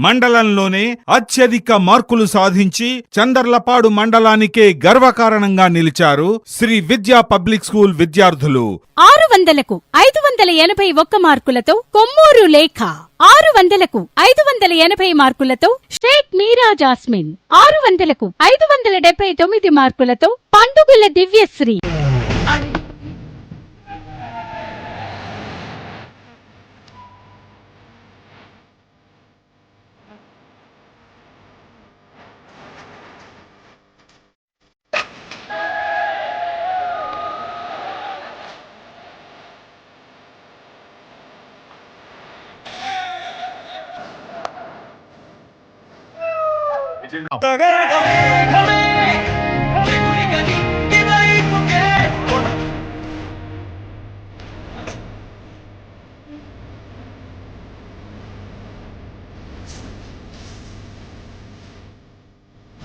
మండలంలోనే అత్యధిక మార్కులు సాధించి చందర్లపాడు మండలానికే గర్వకారణంగా నిలిచారు శ్రీ విద్యా పబ్లిక్ స్కూల్ విద్యార్థులు. 600కు 581 మార్కులతో కొమ్మూరు లేఖ, 600కు 580 మార్కులతో షేక్ మీరా జాస్మిన్, 600కు 579 మార్కులతో పండుగుల దివ్యశ్రీ. Together,